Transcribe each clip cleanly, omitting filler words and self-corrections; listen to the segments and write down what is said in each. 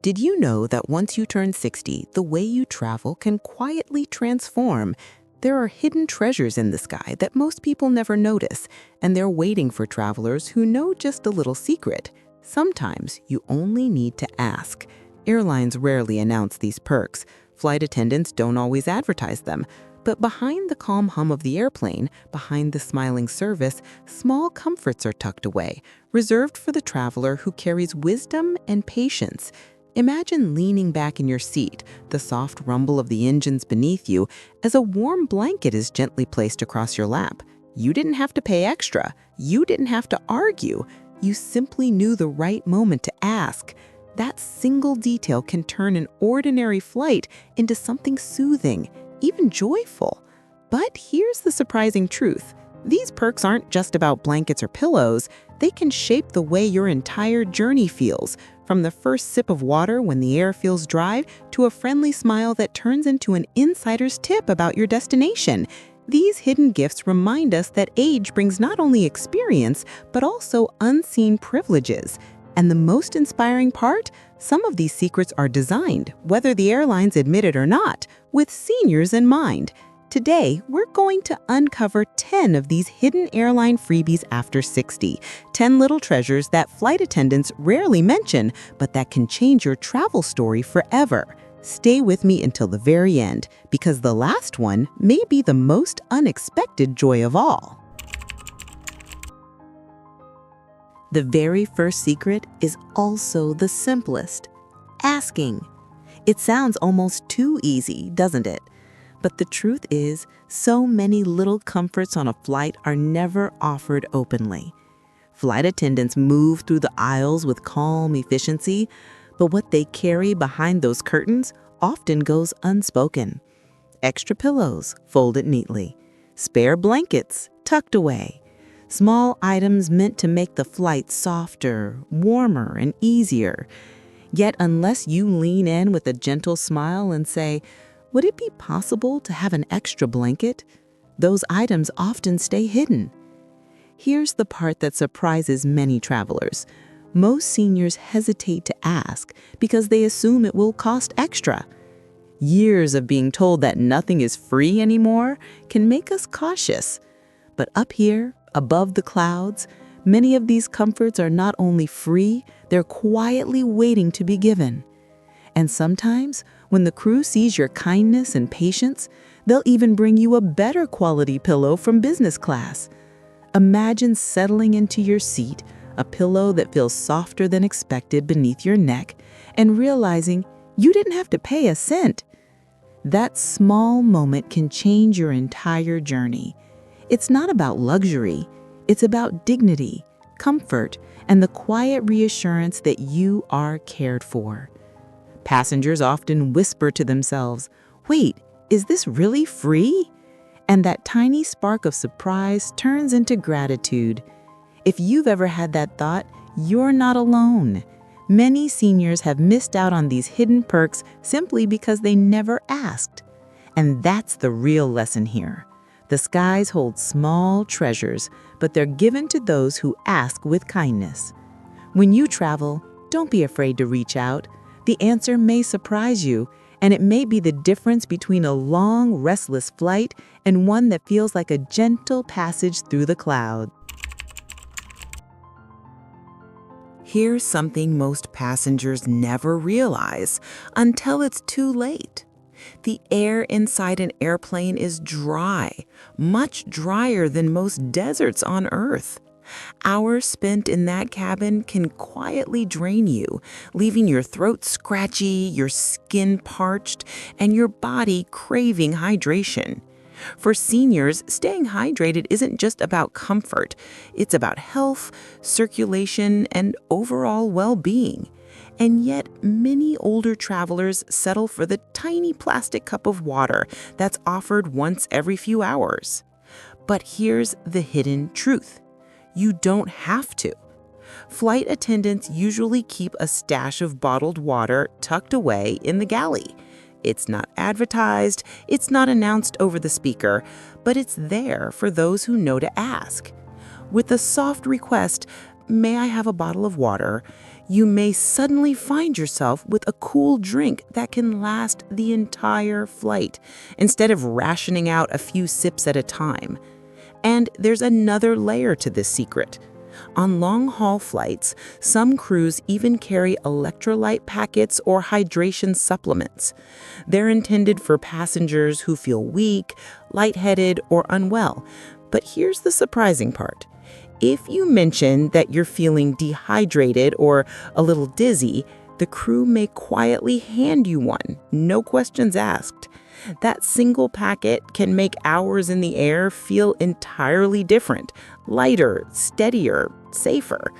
Did you know that once you turn 60, the way you travel can quietly transform? There are hidden treasures in the sky that most people never notice, and they're waiting for travelers who know just a little secret. Sometimes you only need to ask. Airlines rarely announce these perks. Flight attendants don't always advertise them. But behind the calm hum of the airplane, behind the smiling service, small comforts are tucked away, reserved for the traveler who carries wisdom and patience. Imagine leaning back in your seat, the soft rumble of the engines beneath you, as a warm blanket is gently placed across your lap. You didn't have to pay extra. You didn't have to argue. You simply knew the right moment to ask. That single detail can turn an ordinary flight into something soothing, even joyful. But here's the surprising truth. These perks aren't just about blankets or pillows. They can shape the way your entire journey feels, from the first sip of water when the air feels dry to a friendly smile that turns into an insider's tip about your destination. These hidden gifts remind us that age brings not only experience, but also unseen privileges. And the most inspiring part? Some of these secrets are designed, whether the airlines admit it or not, with seniors in mind. Today, we're going to uncover 10 of these hidden airline freebies after 60, 10 little treasures that flight attendants rarely mention, but that can change your travel story forever. Stay with me until the very end, because the last one may be the most unexpected joy of all. The very first secret is also the simplest: asking. It sounds almost too easy, doesn't it? But the truth is, so many little comforts on a flight are never offered openly. Flight attendants move through the aisles with calm efficiency, but what they carry behind those curtains often goes unspoken. Extra pillows folded neatly, spare blankets tucked away, small items meant to make the flight softer, warmer, and easier. Yet unless you lean in with a gentle smile and say, "Would it be possible to have an extra blanket?" those items often stay hidden. Here's the part that surprises many travelers. Most seniors hesitate to ask because they assume it will cost extra. Years of being told that nothing is free anymore can make us cautious. But up here, above the clouds, many of these comforts are not only free, they're quietly waiting to be given. And sometimes, when the crew sees your kindness and patience, they'll even bring you a better quality pillow from business class. Imagine settling into your seat, a pillow that feels softer than expected beneath your neck, and realizing you didn't have to pay a cent. That small moment can change your entire journey. It's not about luxury. It's about dignity, comfort, and the quiet reassurance that you are cared for. Passengers often whisper to themselves, "Wait, is this really free?" And that tiny spark of surprise turns into gratitude. If you've ever had that thought, you're not alone. Many seniors have missed out on these hidden perks simply because they never asked. And that's the real lesson here. The skies hold small treasures, but they're given to those who ask with kindness. When you travel, don't be afraid to reach out. The answer may surprise you, and it may be the difference between a long, restless flight and one that feels like a gentle passage through the clouds. Here's something most passengers never realize until it's too late. The air inside an airplane is dry, much drier than most deserts on Earth. Hours spent in that cabin can quietly drain you, leaving your throat scratchy, your skin parched, and your body craving hydration. For seniors, staying hydrated isn't just about comfort. It's about health, circulation, and overall well-being. And yet, many older travelers settle for the tiny plastic cup of water that's offered once every few hours. But here's the hidden truth. You don't have to. Flight attendants usually keep a stash of bottled water tucked away in the galley. It's not advertised, it's not announced over the speaker, but it's there for those who know to ask. With a soft request, "May I have a bottle of water?" you may suddenly find yourself with a cool drink that can last the entire flight, instead of rationing out a few sips at a time. And there's another layer to this secret. On long-haul flights, some crews even carry electrolyte packets or hydration supplements. They're intended for passengers who feel weak, lightheaded, or unwell. But here's the surprising part. If you mention that you're feeling dehydrated or a little dizzy, the crew may quietly hand you one, no questions asked. That single packet can make hours in the air feel entirely different, lighter, steadier, safer.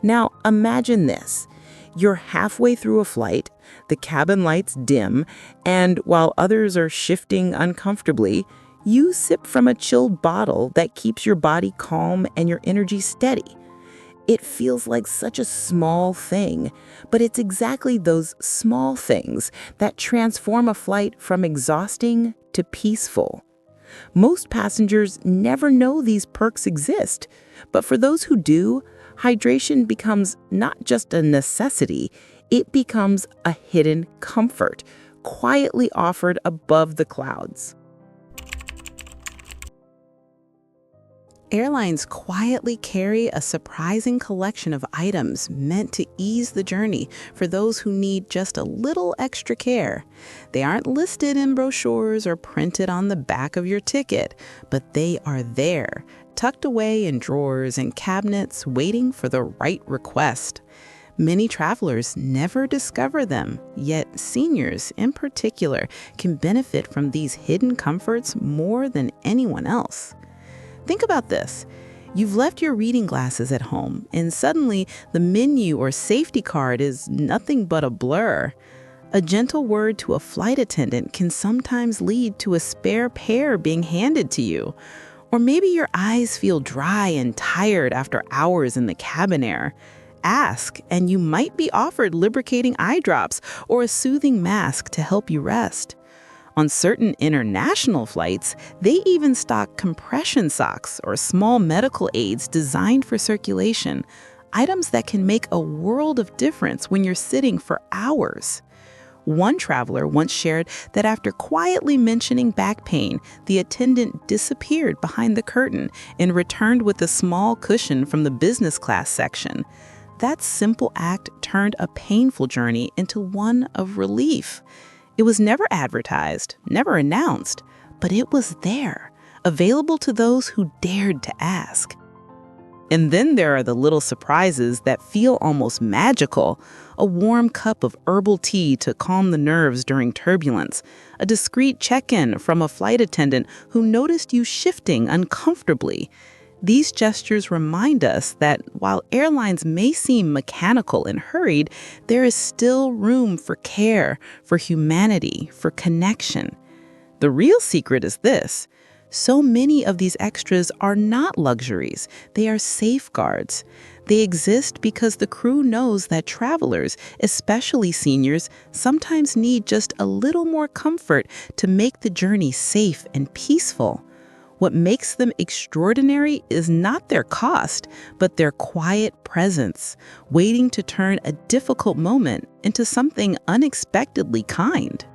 Now, imagine this. You're halfway through a flight, the cabin lights dim, and while others are shifting uncomfortably, you sip from a chilled bottle that keeps your body calm and your energy steady. It feels like such a small thing, but it's exactly those small things that transform a flight from exhausting to peaceful. Most passengers never know these perks exist, but for those who do, hydration becomes not just a necessity, it becomes a hidden comfort, quietly offered above the clouds. Airlines quietly carry a surprising collection of items meant to ease the journey for those who need just a little extra care. They aren't listed in brochures or printed on the back of your ticket, but they are there, tucked away in drawers and cabinets, waiting for the right request. Many travelers never discover them, yet seniors in particular can benefit from these hidden comforts more than anyone else. Think about this. You've left your reading glasses at home, and suddenly the menu or safety card is nothing but a blur. A gentle word to a flight attendant can sometimes lead to a spare pair being handed to you. Or maybe your eyes feel dry and tired after hours in the cabin air. Ask, and you might be offered lubricating eye drops or a soothing mask to help you rest. On certain international flights, they even stock compression socks or small medical aids designed for circulation, items that can make a world of difference when you're sitting for hours. One traveler once shared that after quietly mentioning back pain, the attendant disappeared behind the curtain and returned with a small cushion from the business class section. That simple act turned a painful journey into one of relief. It was never advertised, never announced, but it was there, available to those who dared to ask. And then there are the little surprises that feel almost magical. A warm cup of herbal tea to calm the nerves during turbulence, a discreet check-in from a flight attendant who noticed you shifting uncomfortably. These gestures remind us that while airlines may seem mechanical and hurried, there is still room for care, for humanity, for connection. The real secret is this. So many of these extras are not luxuries. They are safeguards. They exist because the crew knows that travelers, especially seniors, sometimes need just a little more comfort to make the journey safe and peaceful. What makes them extraordinary is not their cost, but their quiet presence, waiting to turn a difficult moment into something unexpectedly kind.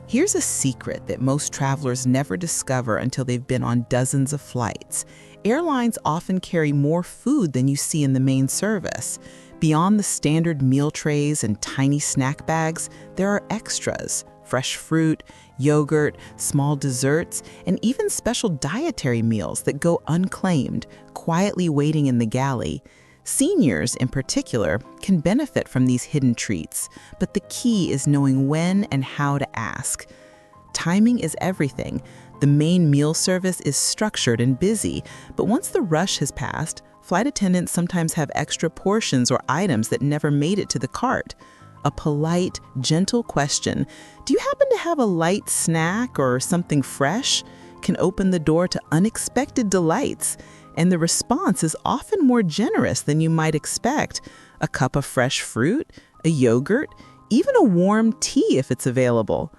Here's a secret that most travelers never discover until they've been on dozens of flights. Airlines often carry more food than you see in the main service. Beyond the standard meal trays and tiny snack bags, there are extras. Fresh fruit, yogurt, small desserts, and even special dietary meals that go unclaimed, quietly waiting in the galley. Seniors, in particular, can benefit from these hidden treats, but the key is knowing when and how to ask. Timing is everything. The main meal service is structured and busy, but once the rush has passed, flight attendants sometimes have extra portions or items that never made it to the cart. A polite, gentle question, "Do you happen to have a light snack or something fresh?" can open the door to unexpected delights. And the response is often more generous than you might expect. A cup of fresh fruit, a yogurt, even a warm tea if it's available.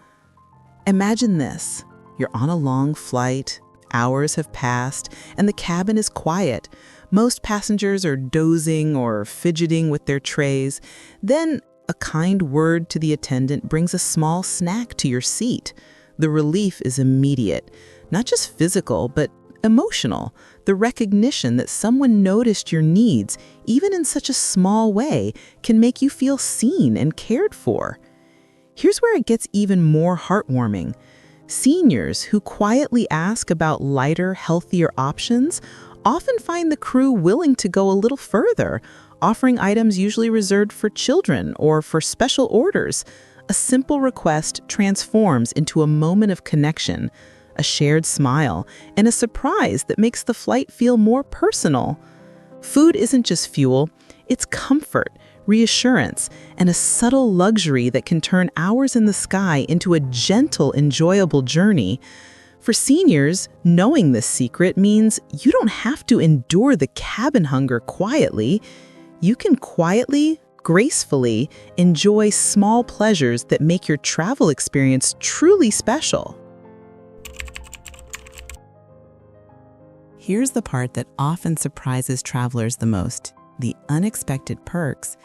Imagine this. You're on a long flight, hours have passed, and the cabin is quiet. Most passengers are dozing or fidgeting with their trays. Then a kind word to the attendant brings a small snack to your seat. The relief is immediate, not just physical, but emotional. The recognition that someone noticed your needs, even in such a small way, can make you feel seen and cared for. Here's where it gets even more heartwarming. Seniors who quietly ask about lighter, healthier options often find the crew willing to go a little further, offering items usually reserved for children or for special orders. A simple request transforms into a moment of connection, a shared smile, and a surprise that makes the flight feel more personal. Food isn't just fuel, it's comfort, reassurance, and a subtle luxury that can turn hours in the sky into a gentle, enjoyable journey. For seniors, knowing this secret means you don't have to endure the cabin hunger quietly. You can quietly, gracefully enjoy small pleasures that make your travel experience truly special. Here's the part that often surprises travelers the most: the unexpected perks.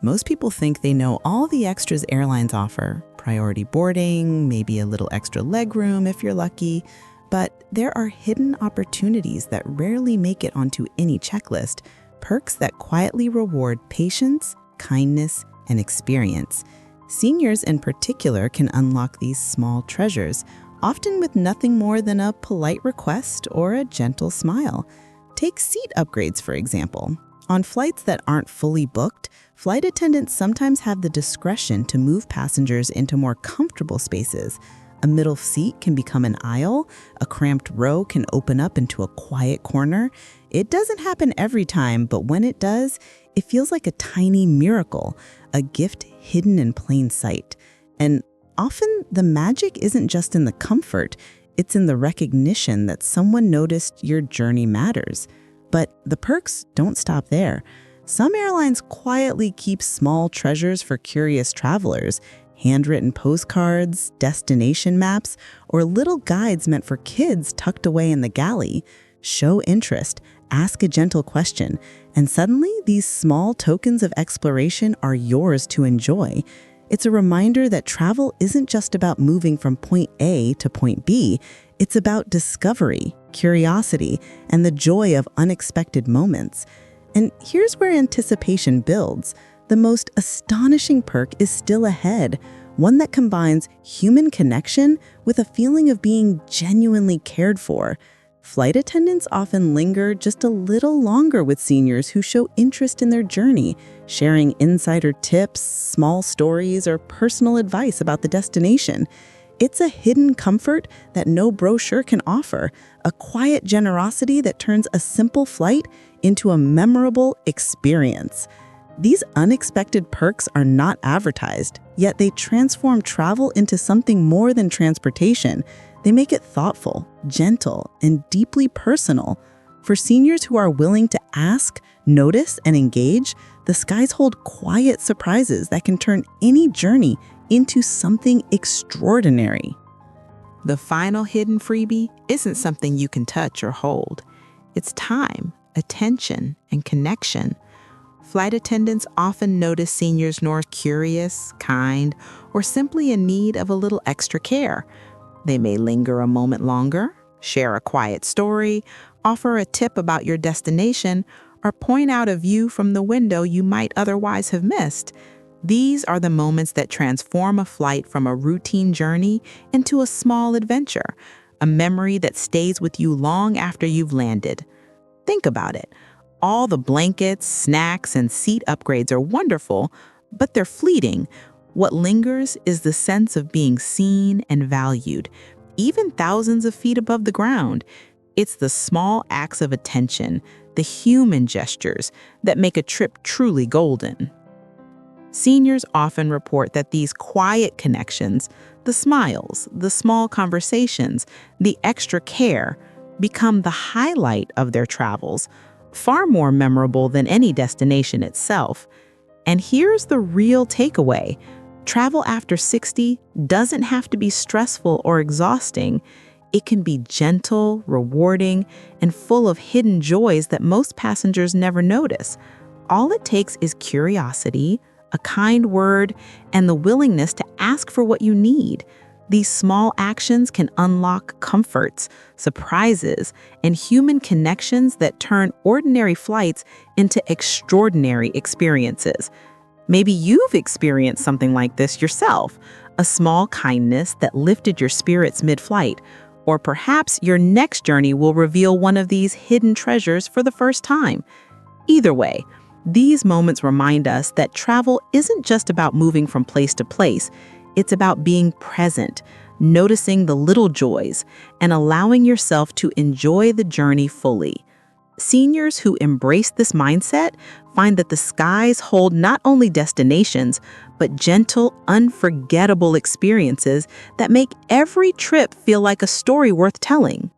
Most people think they know all the extras airlines offer: priority boarding, maybe a little extra legroom if you're lucky. But there are hidden opportunities that rarely make it onto any checklist, perks that quietly reward patience, kindness, and experience. Seniors in particular can unlock these small treasures, often with nothing more than a polite request or a gentle smile. Take seat upgrades, for example. On flights that aren't fully booked, flight attendants sometimes have the discretion to move passengers into more comfortable spaces. A middle seat can become an aisle, a cramped row can open up into a quiet corner. It doesn't happen every time, but when it does, it feels like a tiny miracle, a gift hidden in plain sight. And often the magic isn't just in the comfort, it's in the recognition that someone noticed your journey matters. But the perks don't stop there. Some airlines quietly keep small treasures for curious travelers: handwritten postcards, destination maps, or little guides meant for kids tucked away in the galley. Show interest, ask a gentle question, and suddenly these small tokens of exploration are yours to enjoy. It's a reminder that travel isn't just about moving from point A to point B. It's about discovery, curiosity, and the joy of unexpected moments. And here's where anticipation builds. The most astonishing perk is still ahead, one that combines human connection with a feeling of being genuinely cared for. Flight attendants often linger just a little longer with seniors who show interest in their journey, sharing insider tips, small stories, or personal advice about the destination. It's a hidden comfort that no brochure can offer, a quiet generosity that turns a simple flight into a memorable experience. These unexpected perks are not advertised, yet they transform travel into something more than transportation. They make it thoughtful, gentle, and deeply personal. For seniors who are willing to ask, notice, and engage, the skies hold quiet surprises that can turn any journey into something extraordinary. The final hidden freebie isn't something you can touch or hold. It's time, attention, and connection. Flight attendants often notice seniors more curious, kind, or simply in need of a little extra care. They may linger a moment longer, share a quiet story, offer a tip about your destination, or point out a view from the window you might otherwise have missed. These are the moments that transform a flight from a routine journey into a small adventure, a memory that stays with you long after you've landed. Think about it. All the blankets, snacks, and seat upgrades are wonderful, but they're fleeting. What lingers is the sense of being seen and valued, even thousands of feet above the ground. It's the small acts of attention, the human gestures, that make a trip truly golden. Seniors often report that these quiet connections, the smiles, the small conversations, the extra care, become the highlight of their travels, far more memorable than any destination itself. And here's the real takeaway. Travel after 60 doesn't have to be stressful or exhausting. It can be gentle, rewarding, and full of hidden joys that most passengers never notice. All it takes is curiosity, a kind word, and the willingness to ask for what you need. These small actions can unlock comforts, surprises, and human connections that turn ordinary flights into extraordinary experiences. Maybe you've experienced something like this yourself, a small kindness that lifted your spirits mid-flight, or perhaps your next journey will reveal one of these hidden treasures for the first time. Either way, these moments remind us that travel isn't just about moving from place to place. It's about being present, noticing the little joys, and allowing yourself to enjoy the journey fully. Seniors who embrace this mindset find that the skies hold not only destinations, but gentle, unforgettable experiences that make every trip feel like a story worth telling.